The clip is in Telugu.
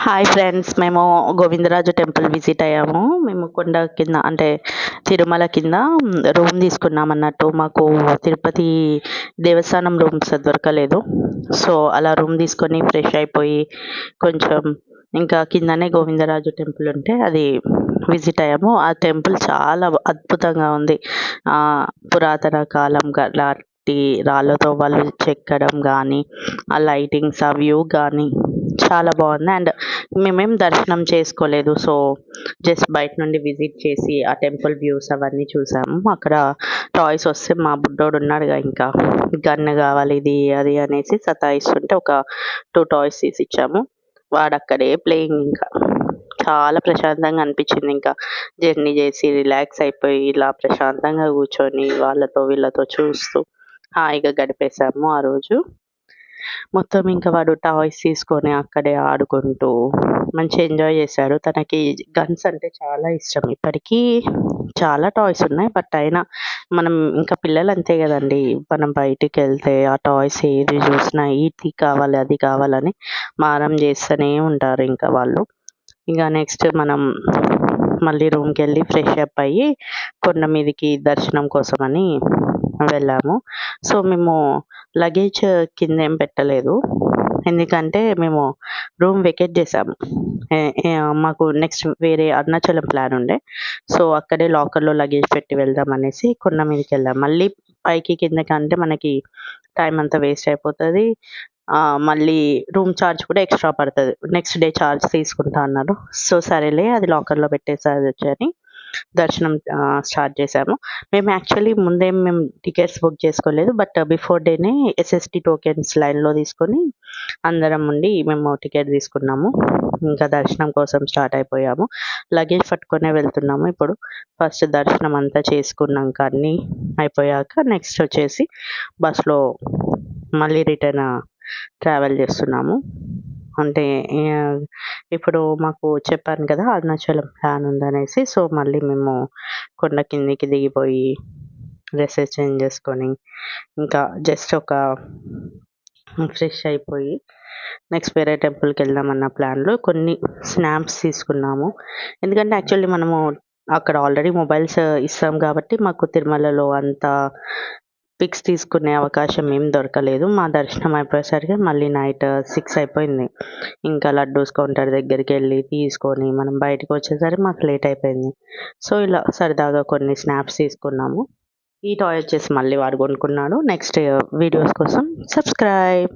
హాయ్ ఫ్రెండ్స్, మేము గోవిందరాజు టెంపుల్ విజిట్ అయ్యాము. మేము కొండ కింద అంటే తిరుమల కింద రూమ్ తీసుకున్నాం అన్నట్టు. మాకు తిరుపతి దేవస్థానం రూమ్స్ దొరకలేదు. సో అలా రూమ్ తీసుకొని ఫ్రెష్ అయిపోయి కొంచెం ఇంకా కిందనే గోవిందరాజు టెంపుల్ ఉంటే అది విజిట్ అయ్యాము. ఆ టెంపుల్ చాలా అద్భుతంగా ఉంది. పురాతన కాలం లాంటి రాళ్ళతో వాళ్ళు చెక్కడం కానీ, ఆ లైటింగ్స్, ఆ వ్యూ కానీ చాలా బాగుంది. అండ్ మేమేం దర్శనం చేసుకోలేదు. సో జస్ట్ బయట నుండి విజిట్ చేసి ఆ టెంపుల్ వ్యూస్ అవన్నీ చూసాము. అక్కడ టాయ్స్ వస్తే మా బుడ్డోడు ఉన్నాడుగా, ఇంకా గన్ కావాలి ఇది అది అనేసి సతాయిస్తుంటే ఒక 2 టాయ్స్ తీసి ఇచ్చాము. వాడు అక్కడే ప్లేయింగ్. ఇంకా చాలా ప్రశాంతంగా అనిపించింది. ఇంకా జర్నీ చేసి రిలాక్స్ అయిపోయి ఇలా ప్రశాంతంగా కూర్చొని వాళ్ళతో వీళ్ళతో చూస్తూ హాయిగా గడిపేశాము ఆ రోజు మొత్తం. ఇంకా వాడు టాయ్స్ తీసుకొని అక్కడే ఆడుకుంటూ మంచిగా ఎంజాయ్ చేశాడు. తనకి గన్స్ అంటే చాలా ఇష్టం. ఇప్పటికీ చాలా టాయ్స్ ఉన్నాయి. బట్ అయినా మనం ఇంకా పిల్లలు అంతే కదండి. మనం బయటికి వెళ్తే ఆ టాయ్స్ ఏది చూసినా ఇది కావాలి అది కావాలని మారం చేస్తూనే ఉంటారు ఇంకా వాళ్ళు. ఇంకా నెక్స్ట్ మనం మళ్ళీ రూమ్కి వెళ్ళి ఫ్రెష్ అప్ అయ్యి కొండ మీదకి దర్శనం కోసమని వెళ్ళాము. సో మేము లగేజ్ కింద ఏం పెట్టలేదు. ఎందుకంటే మేము రూమ్ వెకేట్ చేసాము. మాకు నెక్స్ట్ వేరే అరుణాచలం ప్లాన్ ఉండే. సో అక్కడే లాకర్లో లగేజ్ పెట్టి వెళ్దాం అనేసి కొండ మీదకి వెళ్ళాం. మళ్ళీ పైకి కిందకి అంటే మనకి టైం అంతా వేస్ట్ అయిపోతుంది. మళ్ళీ రూమ్ ఛార్జ్ కూడా ఎక్స్ట్రా పడుతుంది. నెక్స్ట్ డే ఛార్జ్ తీసుకుంటా అన్నారు. సో సరేలే అది లాకర్లో పెట్టేసరి అని దర్శనం స్టార్ట్ చేసాము. మేము యాక్చువల్లీ ముందేం మేము టికెట్స్ బుక్ చేసుకోలేదు. బట్ బిఫోర్ డేనే ఎస్ఎస్టీ టోకెన్స్ లైన్లో తీసుకొని అందరం ఉండి మేము టికెట్ తీసుకున్నాము. ఇంకా దర్శనం కోసం స్టార్ట్ అయిపోయాము. లగేజ్ పట్టుకొనే వెళ్తున్నాము. ఇప్పుడు ఫస్ట్ దర్శనం అంతా చేసుకున్నాక అన్నీ అయిపోయాక నెక్స్ట్ వచ్చేసి బస్లో మళ్ళీ రిటర్న్ ట్రావెల్ చేస్తున్నాము. అంటే ఇప్పుడు మాకు చెప్పాను కదా అరుణాచలం ప్లాన్ ఉందనేసి. సో మళ్ళీ మేము కొండ కిందికి దిగిపోయి డ్రెస్సెస్ చేంజ్ చేసుకొని ఇంకా జస్ట్ ఒక ఫ్రెష్ అయిపోయి నెక్స్ట్ వేరే టెంపుల్కి వెళ్దామన్న ప్లాన్లో కొన్ని స్నాప్స్ తీసుకున్నాము. ఎందుకంటే యాక్చువల్లీ మనము అక్కడ ఆల్రెడీ మొబైల్స్ ఇస్తాం కాబట్టి మాకు తిరుమలలో అంత పిక్స్ తీసుకునే అవకాశం ఏం దొరకలేదు. మా దర్శనం అయిపోయేసరికి మళ్ళీ నైట్ 6 అయిపోయింది. ఇంకా లడ్డూస్ కౌంటర్ దగ్గరికి వెళ్ళి తీసుకొని మనం బయటకు వచ్చేసరికి మాకు లేట్ అయిపోయింది. సో ఇలా సరదాగా కొన్ని స్నాప్స్ తీసుకున్నాము. ఈ టాయ్ వచ్చేసి మళ్ళీ వాడు కొనుక్కున్నాడు. నెక్స్ట్ వీడియోస్ కోసం సబ్స్క్రైబ్.